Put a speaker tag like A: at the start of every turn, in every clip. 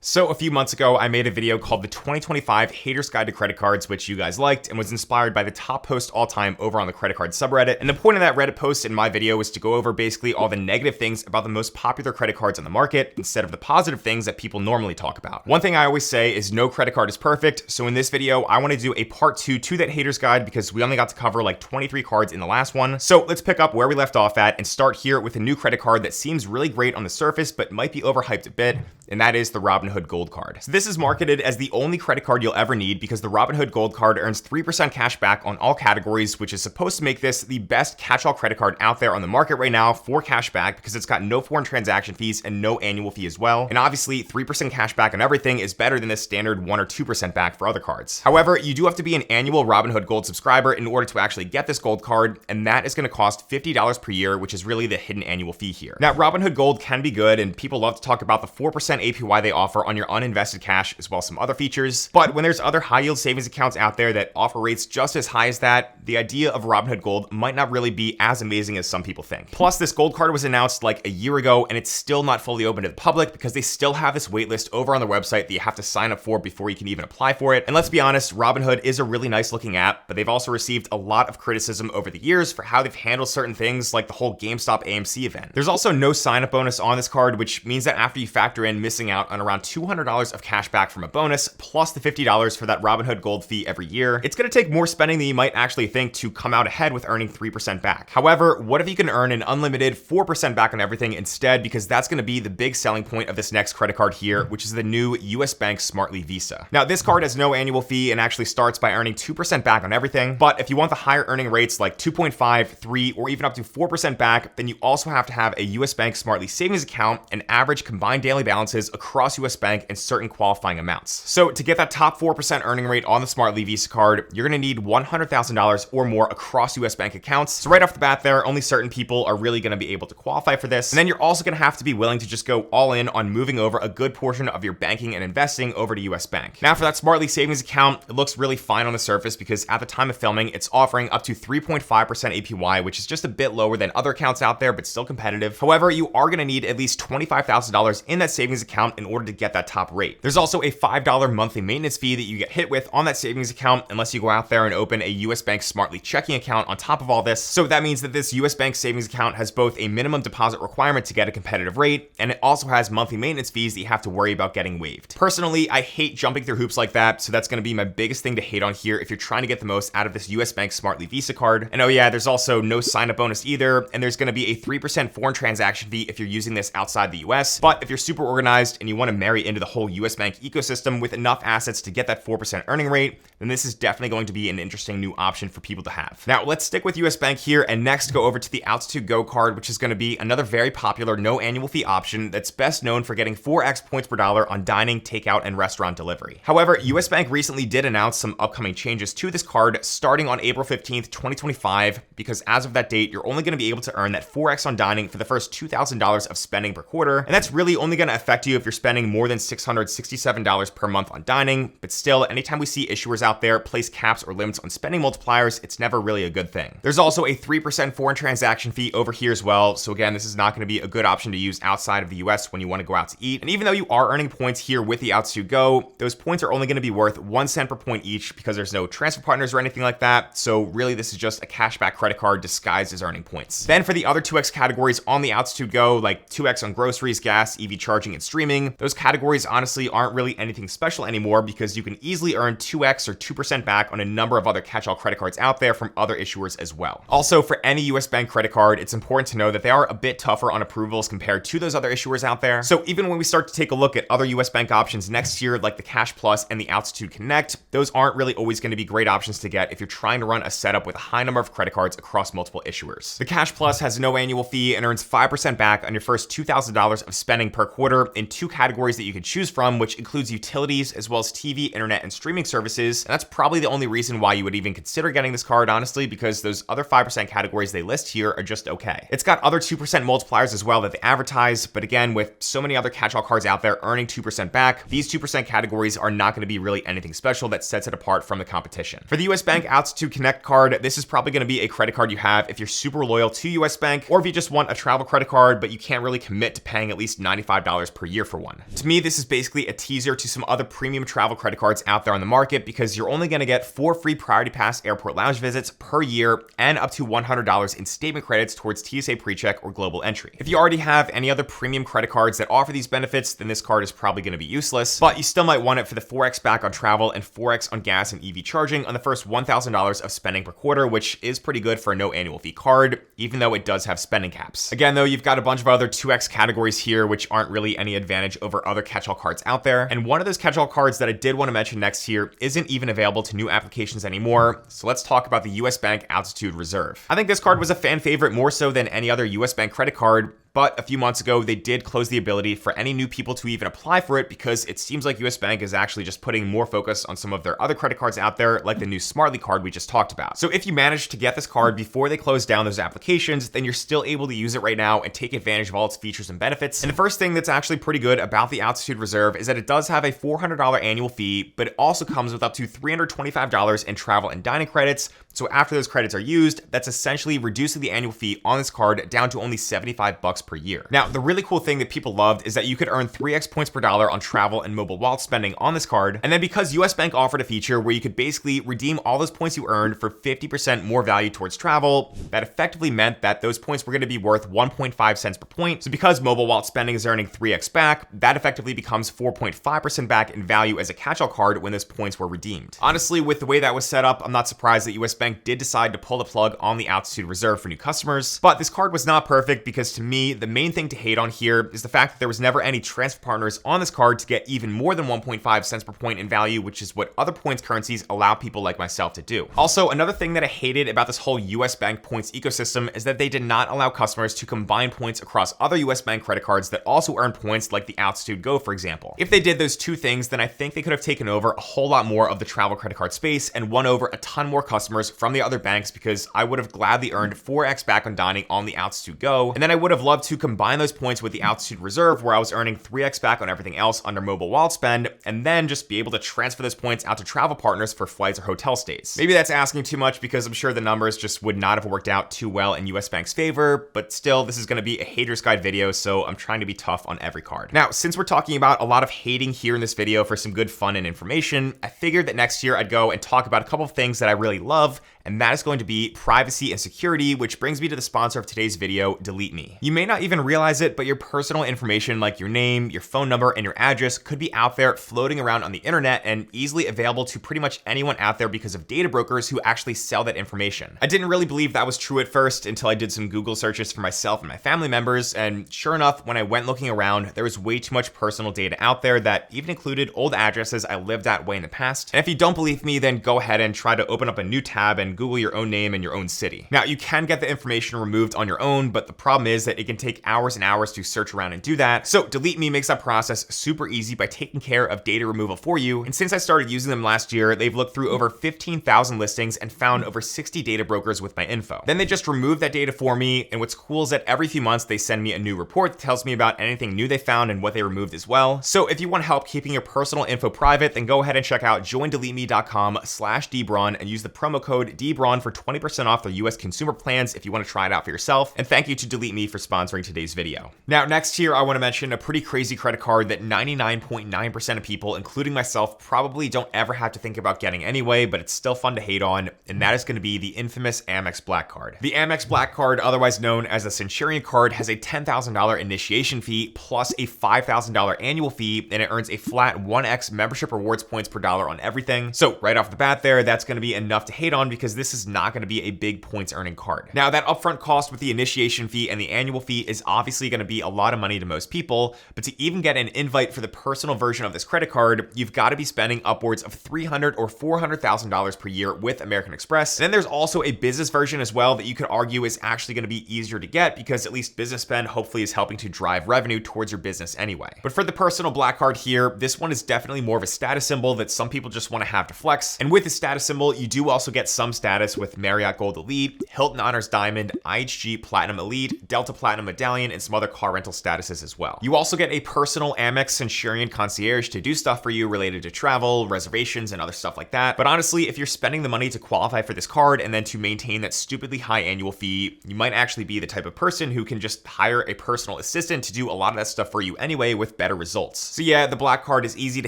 A: So a few months ago, I made a video called the 2025 Haters Guide to Credit Cards, which you guys liked and was inspired by the top post all time over on the credit card subreddit. And the point of that Reddit post in my video was to go over basically all the negative things about the most popular credit cards on the market instead of the positive things that people normally talk about. One thing I always say is no credit card is perfect. So in this video, I want to do a part 2 to that Haters Guide because we only got to cover like 23 cards in the last one. So let's pick up where we left off at and start here with a new credit card that seems really great on the surface, but might be overhyped a bit. And that is the Robinhood Gold Card. So this is marketed as the only credit card you'll ever need because the Robinhood Gold Card earns 3% cash back on all categories, which is supposed to make this the best catch-all credit card out there on the market right now for cash back because it's got no foreign transaction fees and no annual fee as well. And obviously 3% cash back on everything is better than the standard 1 or 2% back for other cards. However, you do have to be an annual Robinhood Gold subscriber in order to actually get this Gold Card, and that is going to cost $50 per year, which is really the hidden annual fee here. Now, Robinhood Gold can be good, and people love to talk about the 4% APY they offer on your uninvested cash, as well as some other features. But when there's other high yield savings accounts out there that offer rates just as high as that, the idea of Robinhood Gold might not really be as amazing as some people think. Plus, this Gold Card was announced like a year ago, and it's still not fully open to the public because they still have this waitlist over on the website that you have to sign up for before you can even apply for it. And let's be honest, Robinhood is a really nice looking app, but they've also received a lot of criticism over the years for how they've handled certain things like the whole GameStop AMC event. There's also no sign up bonus on this card, which means that after you factor in missing out on around $200 of cash back from a bonus, plus the $50 for that Robinhood Gold fee every year, it's going to take more spending than you might actually think to come out ahead with earning 3% back. However, what if you can earn an unlimited 4% back on everything instead, because that's going to be the big selling point of this next credit card here, which is the new US Bank Smartly Visa. Now, this card has no annual fee and actually starts by earning 2% back on everything, but if you want the higher earning rates like 2.5, 3, or even up to 4% back, then you also have to have a US Bank Smartly savings account and average combined daily balances across US Bank and certain qualifying amounts. So to get that top 4% earning rate on the Smartly Visa card, you're going to need $100,000 or more across US Bank accounts. So right off the bat there, only certain people are really going to be able to qualify for this. And then you're also going to have to be willing to just go all in on moving over a good portion of your banking and investing over to US Bank. Now for that Smartly savings account, it looks really fine on the surface because at the time of filming, it's offering up to 3.5% APY, which is just a bit lower than other accounts out there, but still competitive. However, you are going to need at least $25,000 in that savings account in order to get that top rate. There's also a $5 monthly maintenance fee that you get hit with on that savings account unless you go out there and open a US Bank Smartly checking account on top of all this. So that means that this US Bank savings account has both a minimum deposit requirement to get a competitive rate, and it also has monthly maintenance fees that you have to worry about getting waived. Personally, I hate jumping through hoops like that, so that's going to be my biggest thing to hate on here if you're trying to get the most out of this US Bank Smartly Visa card. And oh yeah, there's also no sign-up bonus either, and there's going to be a 3% foreign transaction fee if you're using this outside the US. But if you're super organized and you want to marry into the whole US Bank ecosystem with enough assets to get that 4% earning rate, then this is definitely going to be an interesting new option for people to have. Now, let's stick with US Bank here and next go over to the Altitude Go card, which is going to be another very popular no annual fee option that's best known for getting 4x points per dollar on dining, takeout, and restaurant delivery. However, US Bank recently did announce some upcoming changes to this card starting on April 15th, 2025, because as of that date, you're only going to be able to earn that 4x on dining for the first $2,000 of spending per quarter, and that's really only going to affect you if you're spending more than $667 per month on dining. But still, anytime we see issuers out there place caps or limits on spending multipliers, it's never really a good thing. There's also a 3% foreign transaction fee over here as well. So again, this is not going to be a good option to use outside of the US when you want to go out to eat. And even though you are earning points here with the Altitude Go, those points are only going to be worth 1 cent per point each because there's no transfer partners or anything like that. So really, this is just a cashback credit card disguised as earning points. Then for the other 2x categories on the Altitude Go, like 2x on groceries, gas, EV charging, and streaming, those categories honestly aren't really anything special anymore because you can easily earn 2x or 2% back on a number of other catch-all credit cards out there from other issuers as well. Also, for any US Bank credit card, it's important to know that they are a bit tougher on approvals compared to those other issuers out there. So even when we start to take a look at other US Bank options next year, like the Cash Plus and the Altitude Connect, those aren't really always going to be great options to get if you're trying to run a setup with a high number of credit cards across multiple issuers. The Cash Plus has no annual fee and earns 5% back on your first $2,000 of spending per quarter in 2 categories that you can choose from, which includes utilities as well as TV, internet, and streaming services. And that's probably the only reason why you would even consider getting this card, honestly, because those other 5% categories they list here are just okay. It's got other 2% multipliers as well that they advertise, but again, with so many other catch-all cards out there earning 2% back, these 2% categories are not going to be really anything special that sets it apart from the competition. For the US Bank Altitude Connect card, this is probably going to be a credit card you have if you're super loyal to US Bank, or if you just want a travel credit card, but you can't really commit to paying at least $95 per year for one. To me, me, this is basically a teaser to some other premium travel credit cards out there on the market because you're only gonna get 4 free Priority Pass airport lounge visits per year and up to $100 in statement credits towards TSA PreCheck or global entry. If you already have any other premium credit cards that offer these benefits, then this card is probably gonna be useless, but you still might want it for the 4x back on travel and 4x on gas and EV charging on the first $1,000 of spending per quarter, which is pretty good for a no annual fee card, even though it does have spending caps. Again, though, you've got a bunch of other 2x categories here, which aren't really any advantage over other catch-all cards out there. And one of those catch-all cards that I did want to mention next here isn't even available to new applications anymore. So let's talk about the US Bank Altitude Reserve. I think this card was a fan favorite more so than any other US Bank credit card. But a few months ago, they did close the ability for any new people to even apply for it because it seems like US Bank is actually just putting more focus on some of their other credit cards out there, like the new Smartly card we just talked about. So if you manage to get this card before they close down those applications, then you're still able to use it right now and take advantage of all its features and benefits. And the first thing that's actually pretty good about the Altitude Reserve is that it does have a $400 annual fee, but it also comes with up to $325 in travel and dining credits. So after those credits are used, that's essentially reducing the annual fee on this card down to only $75 per year. Now, the really cool thing that people loved is that you could earn 3x points per dollar on travel and mobile wallet spending on this card. And then because US Bank offered a feature where you could basically redeem all those points you earned for 50% more value towards travel, that effectively meant that those points were going to be worth 1.5 cents per point. So because mobile wallet spending is earning 3x back, that effectively becomes 4.5% back in value as a catch-all card when those points were redeemed. Honestly, with the way that was set up, I'm not surprised that US Bank did decide to pull the plug on the Altitude Reserve for new customers. But this card was not perfect because to me, the main thing to hate on here is the fact that there was never any transfer partners on this card to get even more than 1.5 cents per point in value, which is what other points currencies allow people like myself to do. Also, another thing that I hated about this whole US Bank points ecosystem is that they did not allow customers to combine points across other US Bank credit cards that also earn points, like the Altitude Go, for example. If they did those two things, then I think they could have taken over a whole lot more of the travel credit card space and won over a ton more customers from the other banks, because I would have gladly earned 4x back on dining on the Altitude Go, and then I would have loved to combine those points with the Altitude Reserve, where I was earning 3x back on everything else under mobile wallet spend, and then just be able to transfer those points out to travel partners for flights or hotel stays. Maybe that's asking too much because I'm sure the numbers just would not have worked out too well in US Bank's favor, but still, this is going to be a hater's guide video, so I'm trying to be tough on every card. Now, since we're talking about a lot of hating here in this video for some good fun and information, I figured that next year I'd go and talk about a couple of things that I really love, and that is going to be privacy and security, which brings me to the sponsor of today's video, Delete Me. You may not even realize it, but your personal information like your name, your phone number, and your address could be out there floating around on the internet and easily available to pretty much anyone out there because of data brokers who actually sell that information. I didn't really believe that was true at first until I did some Google searches for myself and my family members, and sure enough, when I went looking around, there was way too much personal data out there that even included old addresses I lived that way in the past. And if you don't believe me, then go ahead and try to open up a new tab and Google your own name and your own city. Now, you can get the information removed on your own, but the problem is that it can take hours and hours to search around and do that. So Delete Me makes that process super easy by taking care of data removal for you. And since I started using them last year, they've looked through over 15,000 listings and found over 60 data brokers with my info. Then they just remove that data for me. And what's cool is that every few months they send me a new report that tells me about anything new they found and what they removed as well. So if you want help keeping your personal info private, then go ahead and check out joindeleteme.com/dbraun and use the promo code dbraun for 20% off their US consumer plans if you want to try it out for yourself. And thank you to Delete Me for sponsoring today's video. Now, next here, I want to mention a pretty crazy credit card that 99.9% of people, including myself, probably don't ever have to think about getting anyway, but it's still fun to hate on, and that is going to be the infamous Amex Black Card. The Amex Black Card, otherwise known as the Centurion Card, has a $10,000 initiation fee plus a $5,000 annual fee, and it earns a flat 1x membership rewards points per dollar on everything. So right off the bat there, that's going to be enough to hate on because this is not going to be a big points earning card. Now, that upfront cost with the initiation fee and the annual fee is obviously going to be a lot of money to most people, but to even get an invite for the personal version of this credit card, you've got to be spending upwards of $300,000 or $400,000 per year with American Express. And then there's also a business version as well that you could argue is actually going to be easier to get because at least business spend hopefully is helping to drive revenue towards your business anyway. But for the personal Black Card here, this one is definitely more of a status symbol that some people just want to have to flex. And with the status symbol, you do also get some status with Marriott Gold Elite, Hilton Honors Diamond, IHG Platinum Elite, Delta Platinum Medallion, and some other car rental statuses as well. You also get a personal Amex Centurion concierge to do stuff for you related to travel, reservations, and other stuff like that. But honestly, if you're spending the money to qualify for this card and then to maintain that stupidly high annual fee, you might actually be the type of person who can just hire a personal assistant to do a lot of that stuff for you anyway with better results. So yeah, the black card is easy to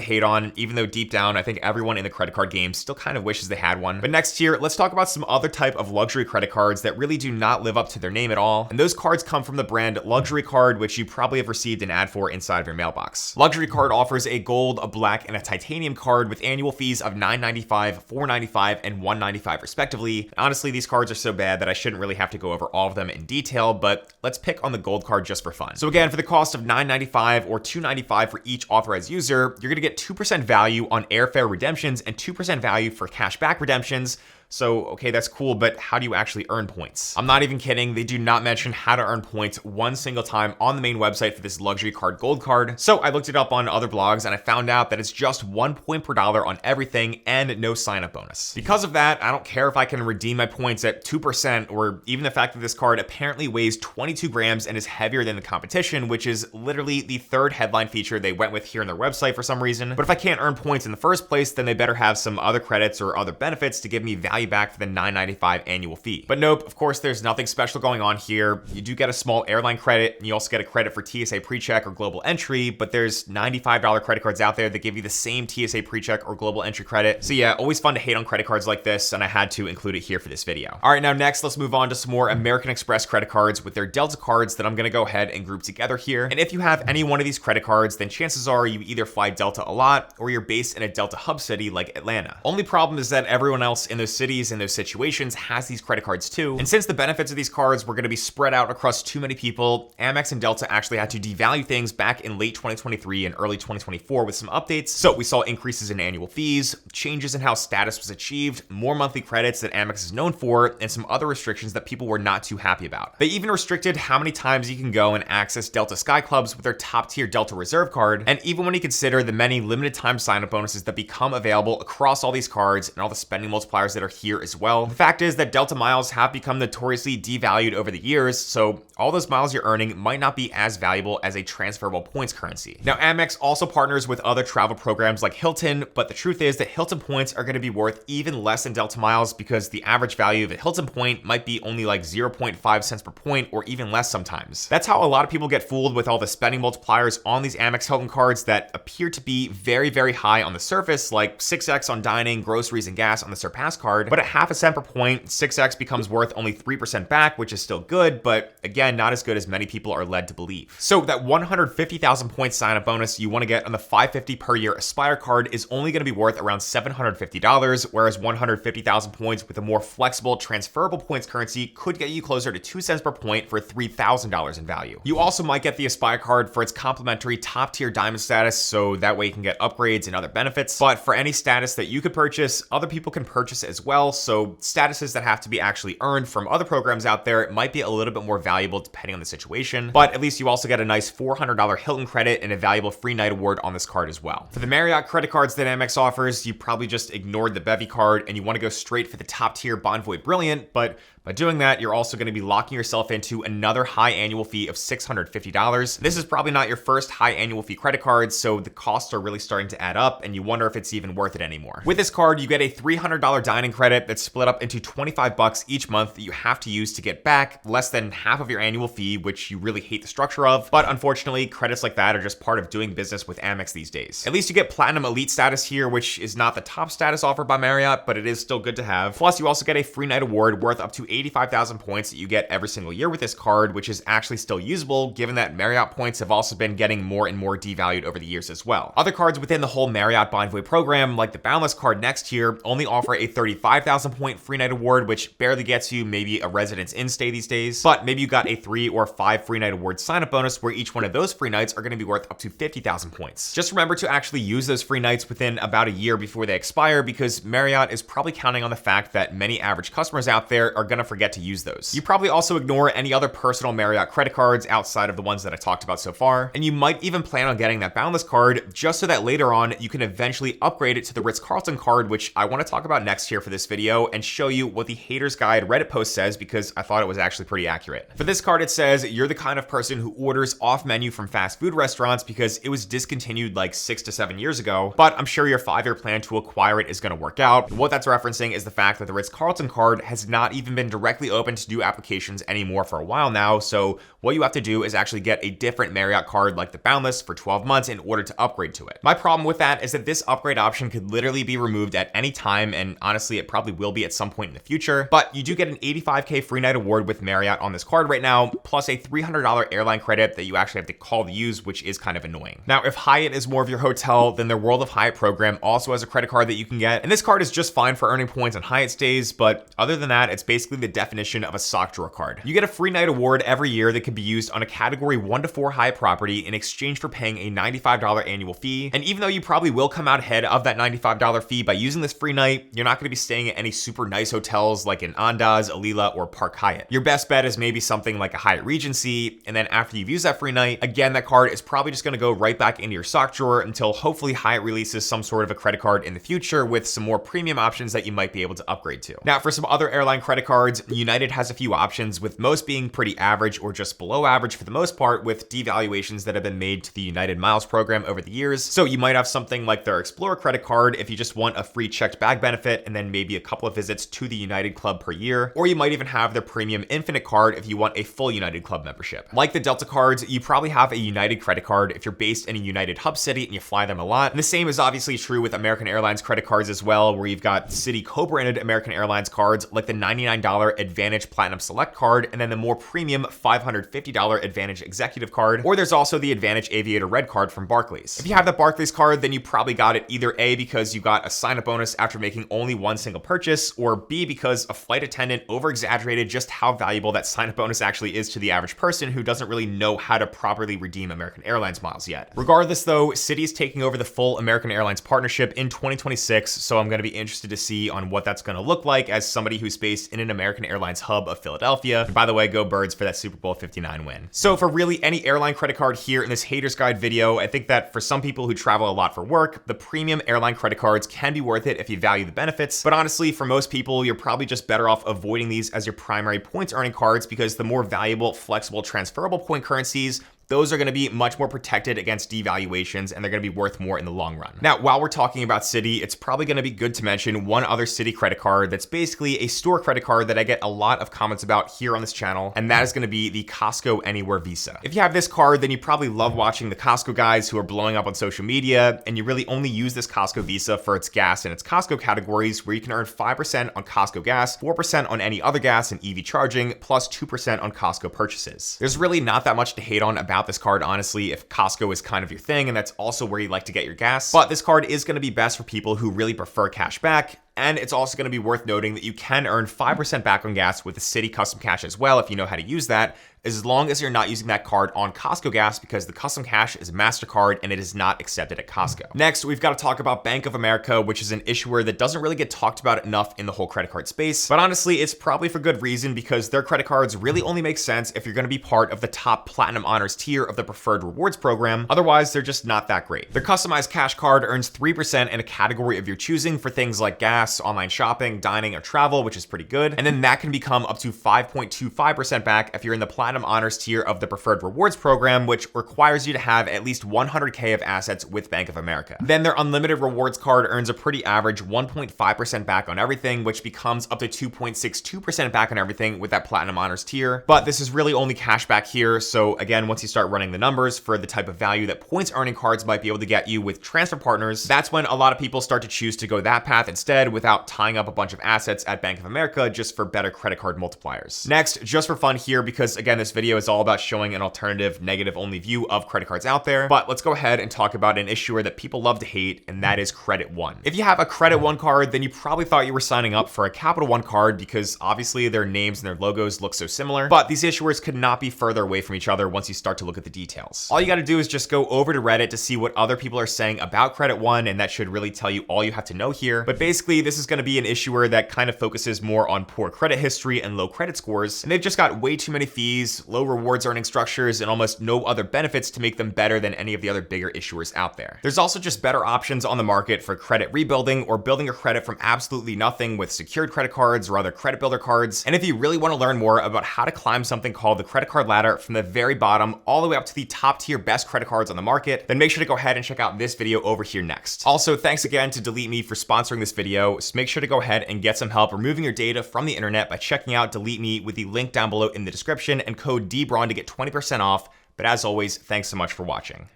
A: hate on, even though deep down, I think everyone in the credit card game still kind of wishes they had one. But next here, let's talk about some other type of luxury credit cards that really do not live up to their name at all. And those cards come from the brand Luxury Card, which you probably have received an ad for inside of your mailbox. Luxury Card offers a gold, a black, and a titanium card with annual fees of $9.95, $4.95, and $1.95 respectively. And honestly, these cards are so bad that I shouldn't really have to go over all of them in detail, but let's pick on the gold card just for fun. So again, for the cost of $9.95 or $2.95 for each authorized user, you're gonna get 2% value on airfare redemptions and 2% value for cashback redemptions. So, okay, that's cool, but how do you actually earn points? I'm not even kidding. They do not mention how to earn points one single time on the main website for this luxury card gold card. So I looked it up on other blogs and I found out that it's just 1 point per dollar on everything and no sign-up bonus. Because of that, I don't care if I can redeem my points at 2% or even the fact that this card apparently weighs 22 grams and is heavier than the competition, which is literally the third headline feature they went with here on their website for some reason. But if I can't earn points in the first place, then they better have some other credits or other benefits to give me value back for the $9.95 annual fee. But nope, of course, there's nothing special going on here. You do get a small airline credit, and you also get a credit for TSA PreCheck or Global Entry, but there's $95 credit cards out there that give you the same TSA PreCheck or Global Entry credit. So yeah, always fun to hate on credit cards like this, and I had to include it here for this video. All right, now next, let's move on to some more American Express credit cards with their Delta cards that I'm gonna go ahead and group together here. And if you have any one of these credit cards, then chances are you either fly Delta a lot or you're based in a Delta hub city like Atlanta. Only problem is that everyone else in those cities and those situations has these credit cards too. And since the benefits of these cards were going to be spread out across too many people, Amex and Delta actually had to devalue things back in late 2023 and early 2024 with some updates. So we saw increases in annual fees, changes in how status was achieved, more monthly credits that Amex is known for, and some other restrictions that people were not too happy about. They even restricted how many times you can go and access Delta Sky Clubs with their top tier Delta Reserve card. And even when you consider the many limited time sign-up bonuses that become available across all these cards and all the spending multipliers that are here as well, the fact is that Delta miles have become notoriously devalued over the years, so all those miles you're earning might not be as valuable as a transferable points currency. Now, Amex also partners with other travel programs like Hilton, but the truth is that Hilton points are going to be worth even less than Delta miles because the average value of a Hilton point might be only like 0.5 cents per point or even less sometimes. That's how a lot of people get fooled with all the spending multipliers on these Amex Hilton cards that appear to be very, very high on the surface, like 6x on dining, groceries, and gas on the Surpass card, but at half a cent per point, 6x becomes worth only 3% back, which is still good, but again, not as good as many people are led to believe. So that 150,000 point sign-up bonus you want to get on the $550 per year Aspire card is only going to be worth around $750, whereas 150,000 points with a more flexible transferable points currency could get you closer to 2 cents per point for $3,000 in value. You also might get the Aspire card for its complimentary top tier diamond status, so that way you can get upgrades and other benefits. But for any status that you could purchase, other people can purchase as well, so statuses that have to be actually earned from other programs out there might be a little bit more valuable depending on the situation, but at least you also get a nice $400 Hilton credit and a valuable free night award on this card as well. For the Marriott credit cards that Amex offers, you probably just ignored the Bevy card and you want to go straight for the top tier Bonvoy Brilliant, but by doing that, you're also going to be locking yourself into another high annual fee of $650. This is probably not your first high annual fee credit card, so the costs are really starting to add up and you wonder if it's even worth it anymore. With this card, you get a $300 dining credit that's split up into $25 each month that you have to use to get back less than half of your annual fee, which you really hate the structure of. But unfortunately, credits like that are just part of doing business with Amex these days. At least you get Platinum Elite status here, which is not the top status offered by Marriott, but it is still good to have. Plus, you also get a free night award worth up to 85,000 points that you get every single year with this card, which is actually still usable given that Marriott points have also been getting more and more devalued over the years as well. Other cards within the whole Marriott Bonvoy program, like the Boundless card next here, only offer a 35,000 point free night award, which barely gets you maybe a Residence Inn stay these days. But maybe you got a 3 or 5 free night award sign-up bonus where each one of those free nights are going to be worth up to 50,000 points. Just remember to actually use those free nights within about a year before they expire, because Marriott is probably counting on the fact that many average customers out there are going to forget to use those. You probably also ignore any other personal Marriott credit cards outside of the ones that I talked about so far, and you might even plan on getting that Boundless card just so that later on you can eventually upgrade it to the Ritz-Carlton card, which I want to talk about next here for this video and show you what the Haters Guide Reddit post says, because I thought it was actually pretty accurate. For this card, it says you're the kind of person who orders off menu from fast food restaurants because it was discontinued like 6 to 7 years ago, but I'm sure your 5-year plan to acquire it is going to work out. What that's referencing is the fact that the Ritz-Carlton card has not even been directly open to do applications anymore for a while now, so what you have to do is actually get a different Marriott card like the Boundless for 12 months in order to upgrade to it. My problem with that is that this upgrade option could literally be removed at any time, and honestly it probably will be at some point in the future, but you do get an 85K free night award with Marriott on this card right now, plus a $300 airline credit that you actually have to call to use, which is kind of annoying. Now, if Hyatt is more of your hotel, then their World of Hyatt program also has a credit card that you can get, and this card is just fine for earning points on Hyatt stays, but other than that, it's basically the definition of a sock drawer card. You get a free night award every year that can be used on a category 1 to 4 Hyatt property in exchange for paying a $95 annual fee, and even though you probably will come out ahead of that $95 fee by using this free night, you're not going to be staying at any super nice hotels like in Andaz, Alila, or Park Hyatt. Your best bet is maybe something like a Hyatt Regency, and then after you've used that free night, again, that card is probably just going to go right back into your sock drawer until hopefully Hyatt releases some sort of a credit card in the future with some more premium options that you might be able to upgrade to. Now, for some other airline credit cards, United has a few options, with most being pretty average or just below average for the most part, with devaluations that have been made to the United Miles program over the years. So you might have something like their Explorer credit card if you just want a free checked bag benefit and then maybe a couple of visits to the United Club per year, or you might even have their Premium Infinite card if you want a full United Club membership. Like the Delta cards, you probably have a United credit card if you're based in a United hub city and you fly them a lot. And the same is obviously true with American Airlines credit cards as well, where you've got Citi co-branded American Airlines cards like the $99 Advantage Platinum Select card, and then the more premium $550 Advantage Executive card, or there's also the Advantage Aviator Red card from Barclays. If you have the Barclays card, then you probably got it either A, because you got a sign-up bonus after making only one single purchase, or B, because a flight attendant over-exaggerated just how valuable that sign-up bonus actually is to the average person who doesn't really know how to properly redeem American Airlines miles yet. Regardless though, Citi is taking over the full American Airlines partnership in 2026, so I'm going to be interested to see on what that's going to look like as somebody who's based in an American Airlines hub of Philadelphia. And by the way, go Birds for that Super Bowl 59 win. So for really any airline credit card here in this Haters Guide video, I think that for some people who travel a lot for work, the premium airline credit cards can be worth it if you value the benefits, but honestly, for most people, you're probably just better off avoiding these as your primary points earning cards, because the more valuable, flexible, transferable point currencies, those are going to be much more protected against devaluations, and they're going to be worth more in the long run. Now, while we're talking about Citi, it's probably going to be good to mention one other Citi credit card that's basically a store credit card that I get a lot of comments about here on this channel, and that is going to be the Costco Anywhere Visa. If you have this card, then you probably love watching the Costco guys who are blowing up on social media, and you really only use this Costco Visa for its gas and its Costco categories, where you can earn 5% on Costco gas, 4% on any other gas and EV charging, plus 2% on Costco purchases. There's really not that much to hate on about this card, honestly, if Costco is kind of your thing and that's also where you like to get your gas. But this card is going to be best for people who really prefer cash back. And it's also going to be worth noting that you can earn 5% back on gas with the Citi Custom Cash as well if you know how to use that, as long as you're not using that card on Costco gas, because the Custom Cash is a MasterCard and it is not accepted at Costco. Next, we've got to talk about Bank of America, which is an issuer that doesn't really get talked about enough in the whole credit card space. But honestly, it's probably for good reason, because their credit cards really only make sense if you're going to be part of the top Platinum Honors tier of the Preferred Rewards program. Otherwise, they're just not that great. Their customized cash card earns 3% in a category of your choosing for things like gas, online shopping, dining, or travel, which is pretty good. And then that can become up to 5.25% back if you're in the Platinum Honors tier of the Preferred Rewards program, which requires you to have at least 100K of assets with Bank of America. Then their Unlimited Rewards card earns a pretty average 1.5% back on everything, which becomes up to 2.62% back on everything with that Platinum Honors tier. But this is really only cash back here. So again, once you start running the numbers for the type of value that points earning cards might be able to get you with transfer partners, that's when a lot of people start to choose to go that path instead, without tying up a bunch of assets at Bank of America just for better credit card multipliers. Next, just for fun here, because again, this video is all about showing an alternative, negative-only view of credit cards out there, but let's go ahead and talk about an issuer that people love to hate, and that is Credit One. If you have a Credit One card, then you probably thought you were signing up for a Capital One card because obviously their names and their logos look so similar, but these issuers could not be further away from each other once you start to look at the details. All you gotta do is just go over to Reddit to see what other people are saying about Credit One, and that should really tell you all you have to know here. But basically, this is gonna be an issuer that kind of focuses more on poor credit history and low credit scores, and they've just got way too many fees, low rewards earning structures, and almost no other benefits to make them better than any of the other bigger issuers out there. There's also just better options on the market for credit rebuilding or building your credit from absolutely nothing with secured credit cards or other credit builder cards. And if you really want to learn more about how to climb something called the credit card ladder from the very bottom all the way up to the top tier best credit cards on the market, then make sure to go ahead and check out this video over here next. Also, thanks again to Delete Me for sponsoring this video. So make sure to go ahead and get some help removing your data from the internet by checking out Delete Me with the link down below in the description and code DBRAUN to get 20% off. But as always, thanks so much for watching.